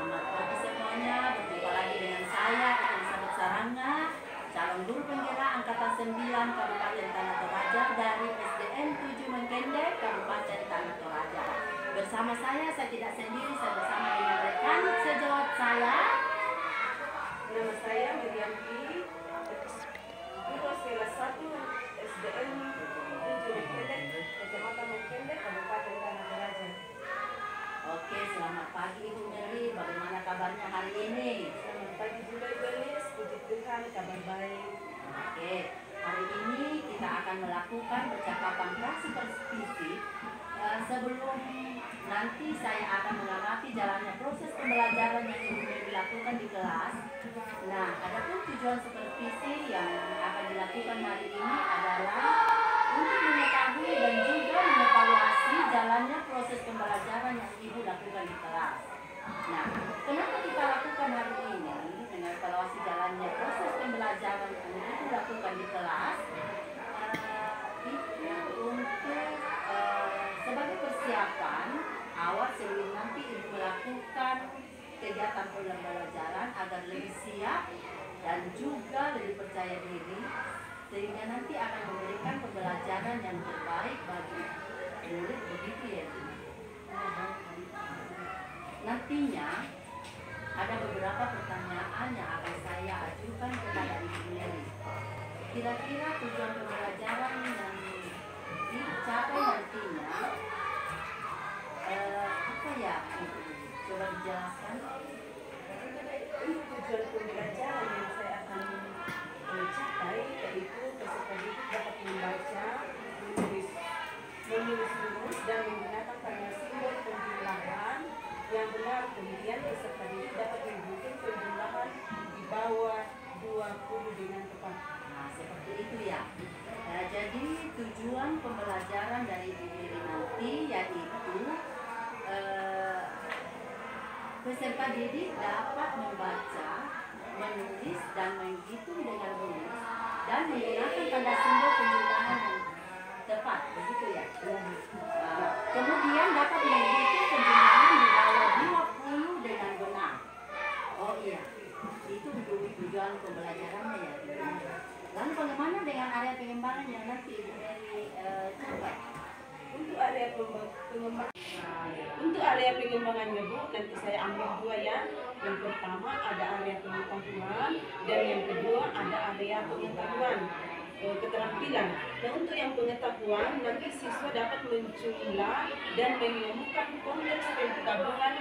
Selamat pagi semuanya, berjumpa lagi dengan saya, Elizabeth Saranga, calon guru penggerak Angkatan 9 Kabupaten Tanah Toraja dari SDN 7 Mengkende, Kabupaten Tanah Toraja. Bersama saya tidak sendiri, saya bersama dengan rekan sejawat saya. Nama saya Meriampi, guru kelas 1 SDN 7 Mengkende, Kecamatan Mengkende, Kabupaten Tanah Toraja. Oke, selamat pagi Ibu Meri, bagaimana kabarnya hari ini? Selamat pagi juga Ibu Elis, puji Tuhan, kabar baik. Oke, hari ini kita akan melakukan percakapan praksi-persepsi. Sebelum nanti saya akan mengamati jalannya proses pembelajaran yang Ibu Meri lakukan di kelas. Nah, adapun tujuan supervisi yang akan dilakukan hari ini adalah untuk mengetahui dan juga mengevaluasi jalannya proses pembelajaran yang Ibu lakukan di kelas. Nah, kenapa kita lakukan hari ini mengevaluasi jalannya proses pembelajaran yang Ibu lakukan di kelas? Itu untuk sebagai persiapan awal sebelum nanti Ibu melakukan kegiatan pembelajaran agar lebih siap dan juga lebih percaya diri, sehingga nanti akan memberikan pembelajaran yang terbaik bagi murid, begitu ya Bu? Nantinya ada beberapa pertanyaan yang akan saya ajukan kepada Ibu Meri. Kira-kira tujuan pembelajaran yang dicapai nantinya apa ya Ibu? Coba dijelaskan. Untuk tujuan pembelajaran yang saya akan mencapai yaitu peserta didik dapat membaca, menulis rumus dan menggunakan tanda simbol penjumlahan yang benar. Kemudian peserta didik dapat menghitung penjumlahan di bawah 20 dengan tepat. Nah, seperti itu ya. Jadi tujuan pembelajaran dari Ibu Meri nanti yaitu peserta didik dapat membaca, menulis dan menghitung dengan rumus dan menggunakan tanda simbol penjumlahan yang tepat, begitu ya. Kemudian dapat menghitung penjumlahan di bawah 20 dengan benar. Oh iya, itu tujuan pembelajarannya ya. Lalu bagaimana dengan area pengembangan yang nanti Ibu Meri capai? Untuk area pengembangannya Bu, nanti saya ambil dua ya. Yang pertama ada area pengetahuan dan yang kedua ada area pengetahuan keterampilan. Nah, untuk yang pengetahuan nanti siswa dapat menjumlah dan menemukan konteks penggabungan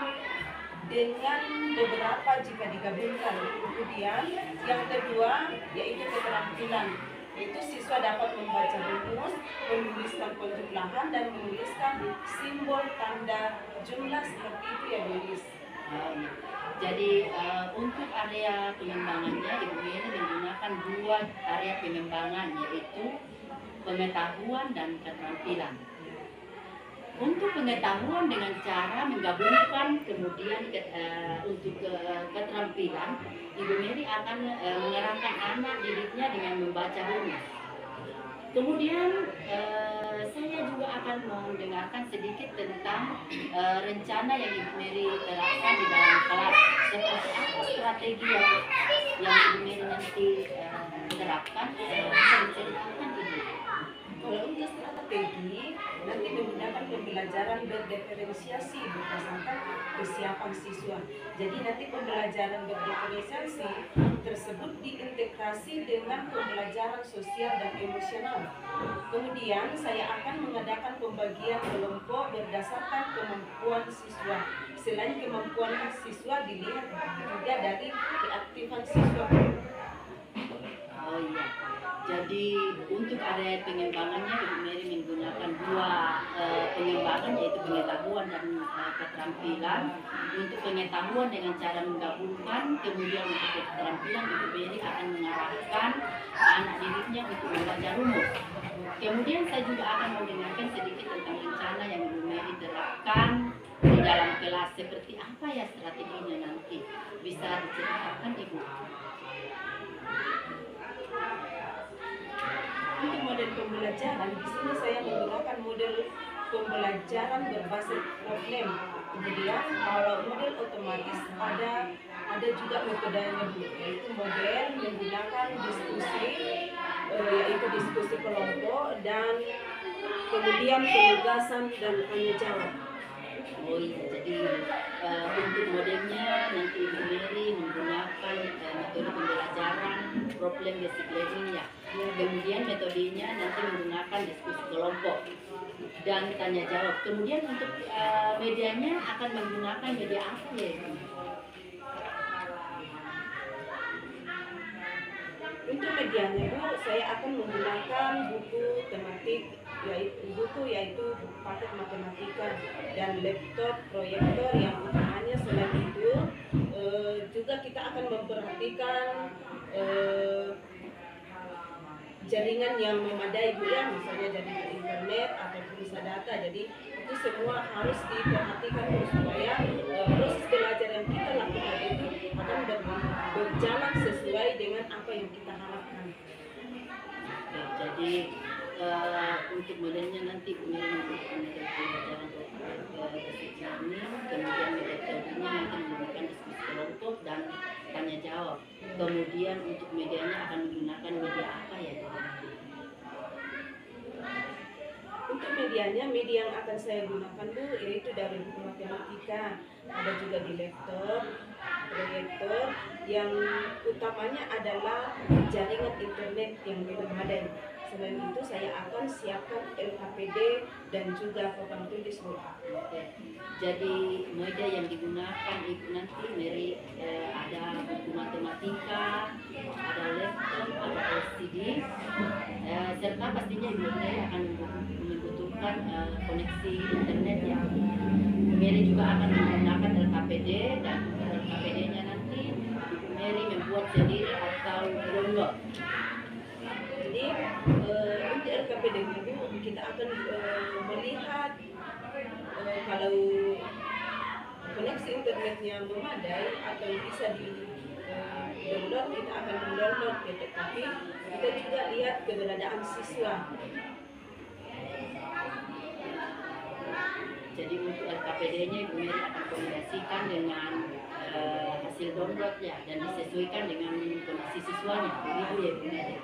dengan beberapa jika digabungkan. Kemudian yang kedua yaitu keterampilan, yaitu siswa dapat membaca rumus, menuliskan penjumlahan dan menuliskan simbol tanda jumlah seperti itu ya Denis. Jadi untuk area pengembangannya Ibu Meri menggunakan dua area pengembangan, yaitu pengetahuan dan keterampilan. Untuk pengetahuan dengan cara menggabungkan, kemudian untuk keterampilan Ibu Meri akan mengerahkan anak didiknya dengan membaca rumus. Kemudian saya juga akan mendengarkan sedikit tentang rencana yang Ibu Meri terapkan di dalam kelas. Seperti apa strategi yang Ibu Meri nanti terapkan? Bisa diceritakan Ibu? Kalau untuk strategi, nanti menggunakan pembelajaran berdiferensiasi berdasarkan kesiapan siswa. Jadi nanti pembelajaran berdiferensiasi tersebut diintegrasi dengan pembelajaran sosial dan emosional. Kemudian saya akan mengadakan pembagian kelompok berdasarkan kemampuan siswa. Selain kemampuan siswa dilihat juga dari keaktifan siswa. Oh iya. Jadi untuk area pengembangannya Ibu Meri menggunakan dua pengembangan, yaitu pengetahuan dan keterampilan. Untuk pengetahuan dengan cara menggabungkan, kemudian untuk keterampilan Ibu Meri akan mengarahkan anak didiknya untuk membaca rumus. Kemudian saya juga akan mendengarkan sedikit tentang rencana yang Ibu Meri terapkan di dalam kelas. Seperti apa ya strateginya nanti? Bisa diceritakan Ibu? Untuk model pembelajaran di sini saya menggunakan model pembelajaran berbasis problem. Kemudian kalau model otomatis ada juga metodenya Bu, yaitu model menggunakan diskusi, yaitu diskusi kelompok dan kemudian penugasan dan tanya jawab. Oh iya, jadi untuk modelnya nanti Ibu Mary menggunakan metode pembelajaran problem basic learning ya. Kemudian metodenya nanti menggunakan diskusi kelompok dan tanya jawab. Kemudian untuk medianya akan menggunakan media apa ya Ibu? Untuk medianya Bu, saya akan menggunakan buku tematik, yaitu paket matematika dan laptop proyektor yang utamanya. Selain itu juga kita akan memperhatikan jaringan yang memadai Bu ya, misalnya jaringan internet atau bisa data. Jadi itu semua harus diperhatikan Bu, supaya proses belajar yang kita lakukan itu akan berjalan sesuai dengan apa yang kita harapkan. Oke, jadi untuk modelnya nanti menggunakan metode pembelajaran basic learning, kemudian metodenya nanti menggunakan diskusi kelompok dan tanya jawab. Kemudian untuk medianya akan menggunakan media apa ya? Untuk medianya, media yang akan saya gunakan Bu, yaitu dari buku matematika, ada juga di laptop, proyektor, yang utamanya adalah jaringan internet yang memadai. Selain itu saya akan siapkan LKPD dan juga papan tulis Bu. Oke. Jadi media yang digunakan itu nanti Mary ada buku matematika, ada laptop, ada LCD, serta pastinya Ibu Mary akan membutuhkan koneksi internet ya. Mary juga akan menggunakan LKPD dan LKPD-nya nanti Ibu Mary membuat sendiri atau download. Jadi untuk LKPD-nya Bu, kita akan melihat kalau koneksi internetnya memadai atau bisa di download, kita akan mendownload gitu. Tapi kita juga lihat keberadaan siswa. Jadi untuk LKPD-nya Ibu Mary akan kombinasikan dengan hasil download ya, dan disesuaikan dengan kondisi siswanya. Begitu ya Ibu Mary.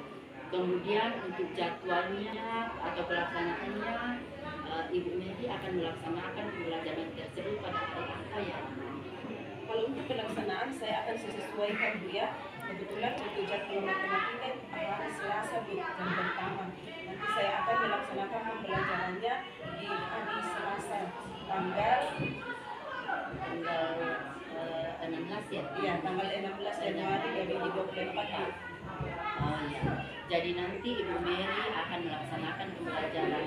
Kemudian untuk jadwalnya atau pelaksanaannya, Ibu Mary akan melaksanakan pembelajaran tersebut pada hari apa ya? Kalau untuk pelaksanaan saya akan sesuaikan Bu ya. Kebetulan untuk jadwal matematika hari Selasa Bu, jam pertama. Nanti saya akan melaksanakan pembelajarannya di hari Selasa tanggal 16 ya? Iya, tanggal 16 Januari 2024 Bu. Oh iya. Jadi nanti Ibu Mary akan melaksanakan pembelajaran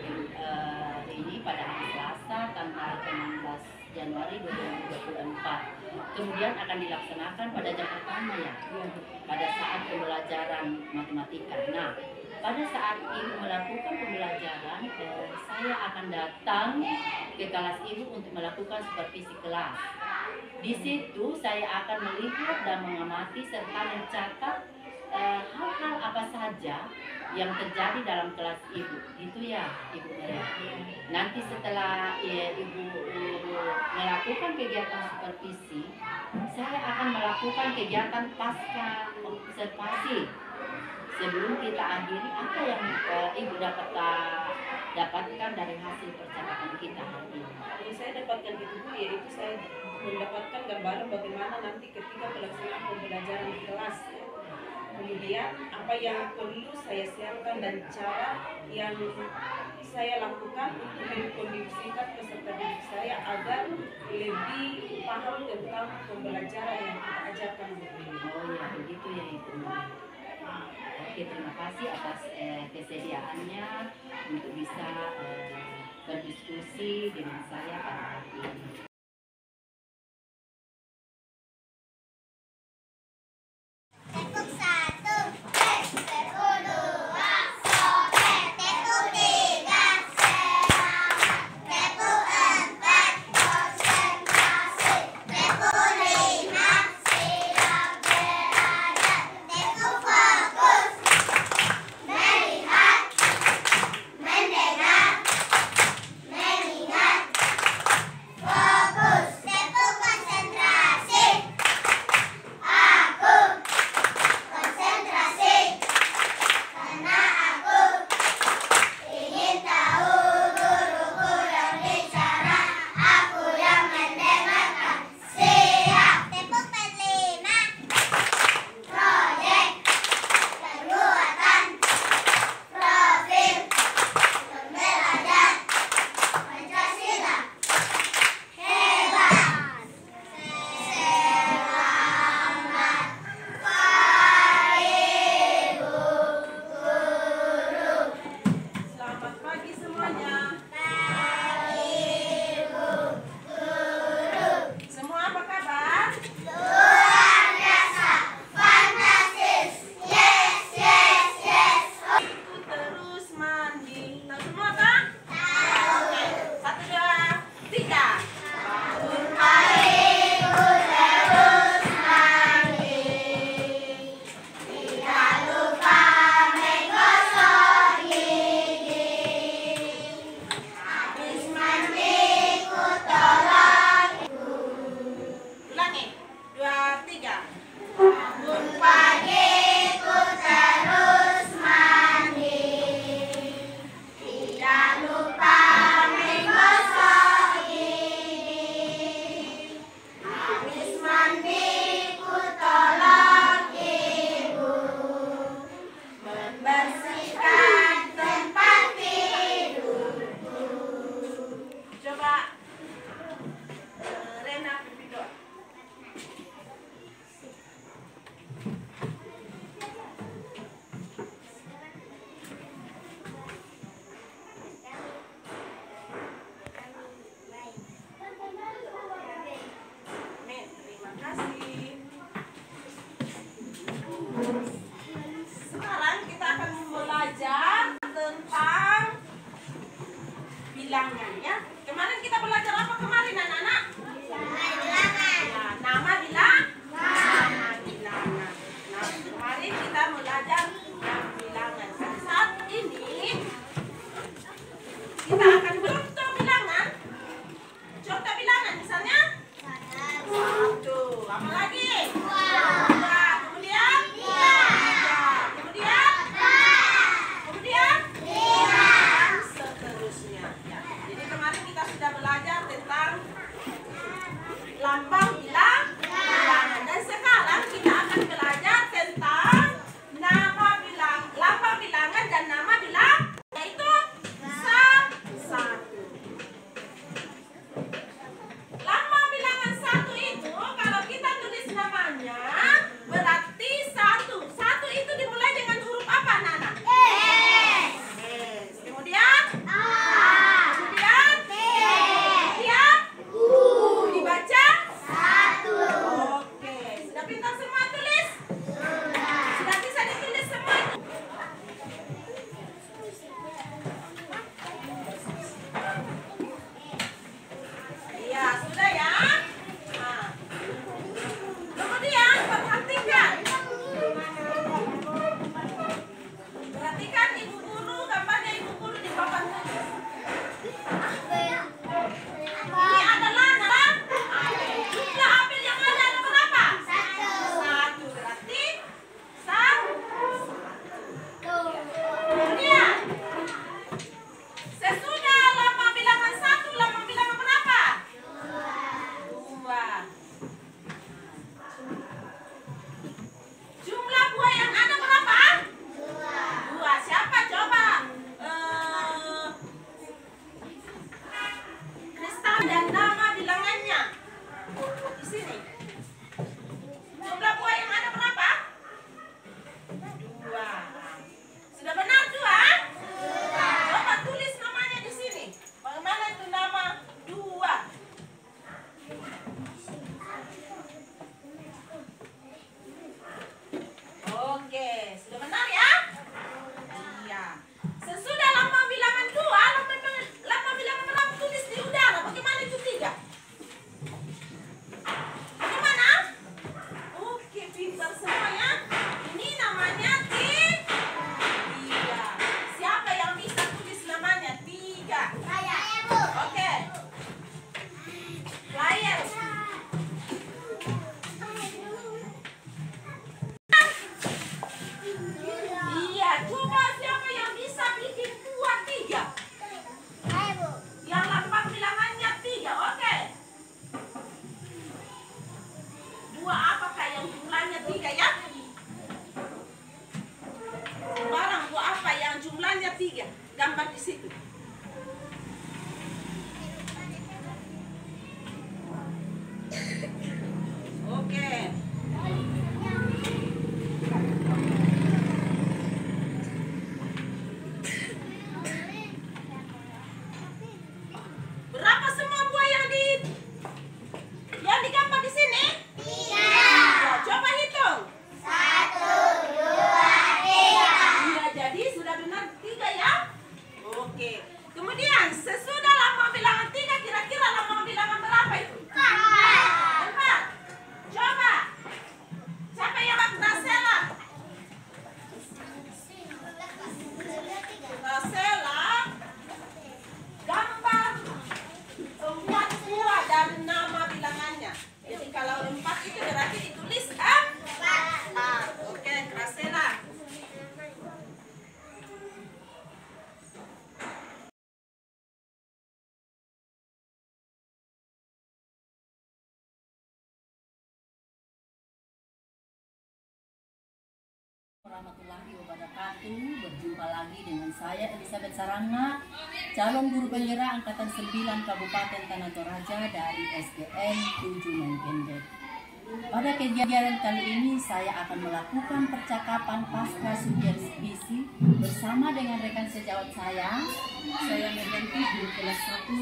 ini pada hari Selasa tanggal 16 Januari 2024. Kemudian akan dilaksanakan pada jam pertama ya, pada saat pembelajaran matematika. Nah, pada saat Ibu melakukan pembelajaran, saya akan datang ke kelas Ibu untuk melakukan supervisi kelas. Di situ saya akan melihat dan mengamati serta mencatat hal-hal apa saja yang terjadi dalam kelas Ibu. Itu ya Ibu Mary. Nanti setelah Ibu melakukan kegiatan supervisi, saya akan melakukan kegiatan pasca observasi sebelum kita akhiri apa yang Ibu dapatkan dari hasil percakapan kita hari ini. Yang saya dapatkan itu Bu, yaitu saya mendapatkan gambaran bagaimana nanti ketika pelaksanaan pembelajaran di kelas. Kemudian apa yang perlu saya siapkan dan cara yang saya lakukan untuk mengkondisikan peserta didik saya agar lebih paham tentang pembelajaran yang kita ajarkan. Oh ya, begitu ya Ibu. Oke, terima kasih atas kesediaannya untuk bisa berdiskusi dengan saya pada hari ini. Sekarang kita akan belajar tentang bilangannya. Kemarin kita belajar apa kemarin anak-anak? Nah, nama bilangan. Nah, kemarin kita belajar bilangan. Saat ini kita akan contoh bilangan. Contoh bilangan misalnya 1. Apa lagi? 2. Kemudian 3. Kemudian dan seterusnya. Ya. Jadi kemarin kita sudah belajar tentang lambang bilangan. Dan sekarang kita akan belajar tentang lambang bilangan dan nama bilangan, yaitu 1. Lambang bilangan 1 itu kalau kita tulis namanya berarti 1. 1 itu dimulai dengan huruf apa, Nana? S. Kemudian kemudian dibaca 1. Oke, sudah pintar semua tulis? Sudah bisa ditulis semua itu? Iya, sudah ya. Nah, kemudian perhatikan ibu guru, gambarnya ibu guru di papan tulis. Ini adalah jumlah apel yang ada berapa? 1. Berarti 1. Kemudian sesudah lambang bilangan 1, lambang bilangan berapa? 2. Jumlah buah yang ada berapa? 2. Siapa coba? Kristal dan nama bilangannya di sini. Jumlah buah yang ada berapa? 2. Sudah benar 2? Coba tulis namanya di sini. Bagaimana itu nama 2? Oke, sudah benar ya? Iya. Sesudah lambang bilangan 2, lambang bilangan berapa tulis di udara? Bagaimana itu 3? Bagaimana? Oke, pintar semua ya. Ini namanya 3. Siapa yang bisa tulis namanya 3? Saya, Bu. Oke. Layar. Iya, coba siapa yang bisa bikin buah 3? Saya, Bu. Yang lambang bilangannya 3, oke. Buah apakah yang jumlahnya 3 ya? Barang buah apa yang jumlahnya 3? Gambar di situ. Oke. Berapa semua buah yang digambar di sini? 3. Ya, coba hitung. 1, 2, 3. Iya, jadi sudah benar 3 ya? Oke. Kemudian sesudah lambang bilangan 3, kira-kira lambang bilangan berapa itu? 4. Coba. Siapa yang Gracela? Gracela gambar 4 buah dan nama bilangannya. Jadi kalau 4 itu berarti ditulis 4. Oke, Gracela. Warahmatullahi wabarakatuh. Berjumpa lagi dengan saya Elizabeth Saranga, calon guru penjara angkatan 9 Kabupaten Tanah Toraja dari SDN 7 Menkendek. Pada kegiatan kali ini saya akan melakukan percakapan pasca supervisi bersama dengan rekan sejawat saya. Saya Meganti, guru kelas 1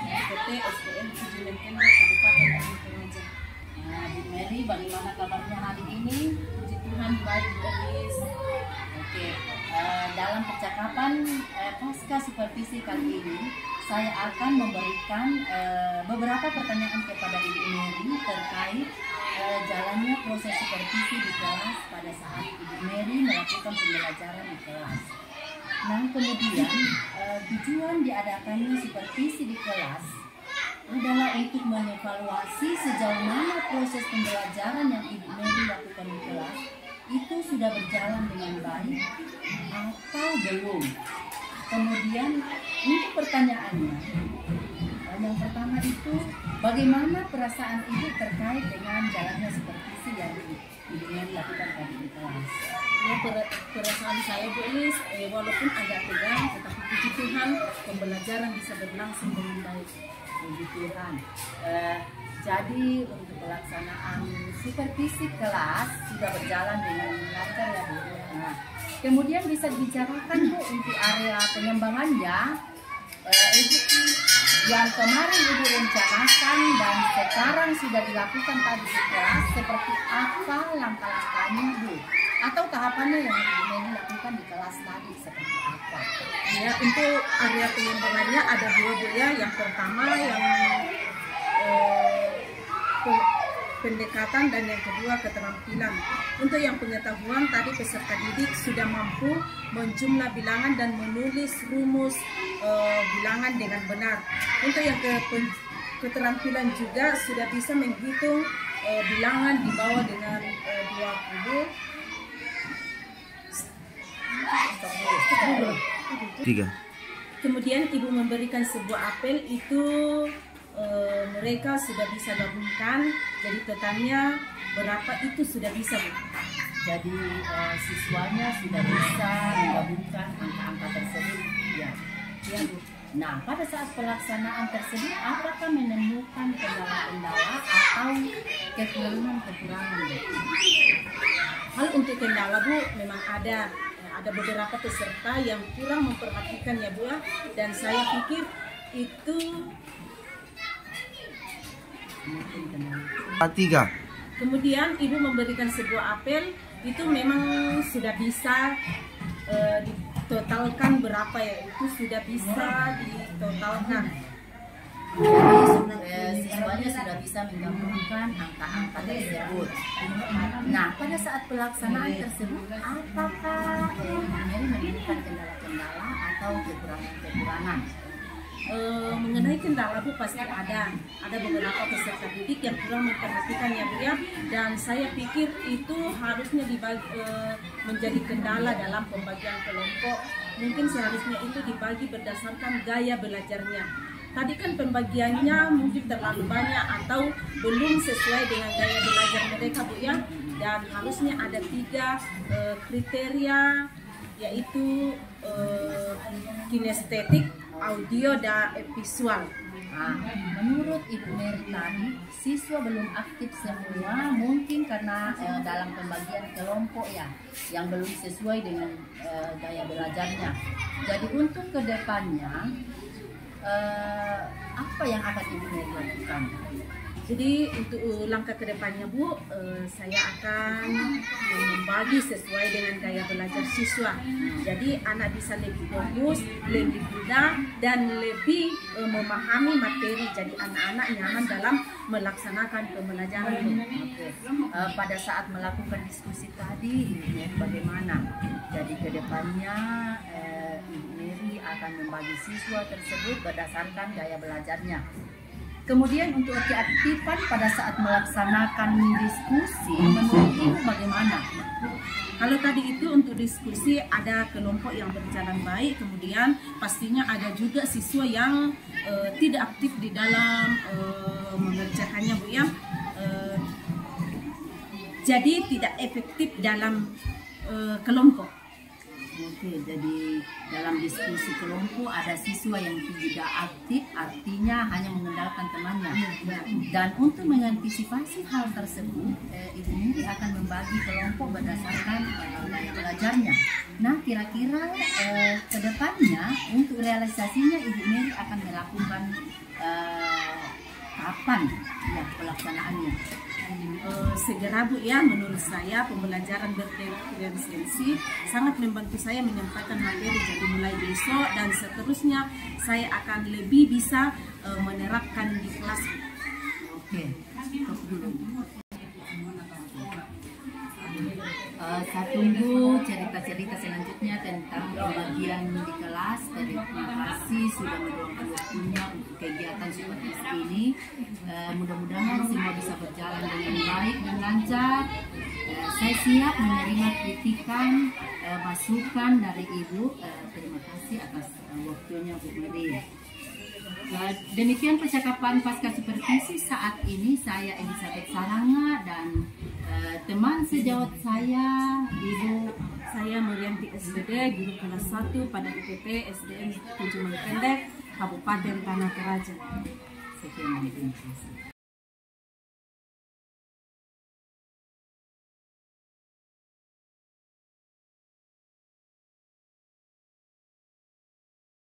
SPT SDN 7 Menkendek Kabupaten Tanah Toraja. Nah, Bu Mary, bagaimana kabarnya hari ini? Puji Tuhan baik Elis. Oke, dalam percakapan pasca supervisi kali ini, saya akan memberikan beberapa pertanyaan kepada Ibu Mary terkait jalannya proses supervisi di kelas pada saat Ibu Mary melakukan pembelajaran di kelas. Nah, kemudian tujuan diadakannya supervisi di kelas adalah untuk mengevaluasi sejauh mana proses pembelajaran yang Ibu Mary lakukan di kelas itu sudah berjalan dengan baik atau belum. Kemudian untuk pertanyaannya, yang pertama itu bagaimana perasaan Ibu terkait dengan jalannya supervisi yang Ibu Mary lakukan tadi di kelas? Ya, perasaan saya Bu Elis, walaupun agak tegang, tetapi puji Tuhan pembelajaran bisa berlangsung dengan baik. Puji Tuhan. Jadi untuk pelaksanaan supervisi kelas sudah berjalan dengan lancar ya Bu. Nah, kemudian bisa dibicarakan Bu untuk area pengembangannya. Ibu yang kemarin Ibu rencanakan dan sekarang sudah dilakukan tadi di kelas, seperti apa langkah-langkahnya Bu? Atau tahapannya yang Ibu Mary lakukan di kelas tadi seperti apa? Ya, untuk area pengembangannya ada dua Bu ya. Yang pertama yang pendekatan dan yang kedua keterampilan. Untuk yang pengetahuan tadi peserta didik sudah mampu menjumlah bilangan dan menulis rumus bilangan dengan benar. Untuk yang keterampilan juga sudah bisa menghitung bilangan di bawah dengan 20 3. Kemudian Ibu memberikan sebuah apel itu mereka sudah bisa gabungkan, jadi totalnya berapa itu sudah bisa Bu. Jadi siswanya sudah bisa menggabungkan angka-angka tersebut ya. Ya Bu. Nah, pada saat pelaksanaan tersebut apakah menemukan kendala-kendala atau kekurangan-kekurangan Bu? Hal untuk kendala Bu memang ada beberapa peserta yang kurang memperhatikan ya Bu, dan saya pikir itu 3. kemudian Ibu memberikan sebuah apel itu memang sudah bisa ditotalkan berapa ya, itu sudah bisa ditotalkan. Jadi siswanya sudah bisa menggabungkan angka-angka tersebut. Nah, pada saat pelaksanaan tersebut, apakah Ibu Mary menemukan kendala-kendala atau kekurangan-kekurangan? Mengenai kendala Bu pasti ada beberapa peserta didik yang kurang memperhatikan ya Bu ya, dan saya pikir itu harusnya menjadi kendala dalam pembagian kelompok. Mungkin seharusnya itu dibagi berdasarkan gaya belajarnya. Tadi kan pembagiannya mungkin terlalu banyak atau belum sesuai dengan gaya belajar mereka Bu ya, dan harusnya ada 3 kriteria, yaitu kinestetik, audio, dan visual. Nah, menurut Ibu Mary tadi, siswa belum aktif semua, mungkin karena dalam pembagian kelompok ya, yang belum sesuai dengan gaya belajarnya. Jadi untuk kedepannya, apa yang akan Ibu Mary lakukan? Jadi untuk langkah kedepannya Bu, saya akan membagi sesuai dengan gaya belajar siswa. Jadi anak bisa lebih fokus, lebih mudah, dan lebih memahami materi. Jadi anak-anak nyaman dalam melaksanakan pembelajaran Bu. Pada saat melakukan diskusi tadi, Ibu Mary bagaimana? Jadi kedepannya Ibu Mary akan membagi siswa tersebut berdasarkan gaya belajarnya. Kemudian untuk keaktifan pada saat melaksanakan diskusi, menurut Ibu bagaimana? Kalau tadi itu untuk diskusi ada kelompok yang berjalan baik, kemudian pastinya ada juga siswa yang tidak aktif di dalam mengerjakannya Bu ya. Jadi tidak efektif dalam kelompok. Oke, jadi dalam diskusi kelompok ada siswa yang tidak aktif, artinya hanya mengandalkan temannya. Dan untuk mengantisipasi hal tersebut, Ibu Mary akan membagi kelompok berdasarkan gaya belajarnya. Nah, kira-kira ke depannya untuk realisasinya Ibu Mary akan melakukan kapan ya pelaksanaannya? segera Bu ya, menurut saya pembelajaran berpresensi sangat membantu saya menyampaikan materi. Jadi mulai besok dan seterusnya saya akan lebih bisa menerapkan di kelas. Oke, stop dulu. Saya tunggu cerita-cerita selanjutnya tentang pembagian di kelas. Terima kasih sudah meluangkan waktunya untuk kegiatan seperti ini. Mudah-mudahan semua bisa berjalan dengan baik dan lancar. Saya siap menerima kritikan, masukan dari Ibu. Terima kasih atas waktunya Bu Mary. Demikian percakapan pasca supervisi saat ini. Saya Elizabeth Saranga dan teman sejawat saya Ibu. Saya Murianti SPD, guru kelas 1 pada UPT SDN Tunjungan Pendek, Kabupaten Tanah Toraja. Sekian, terima kasih.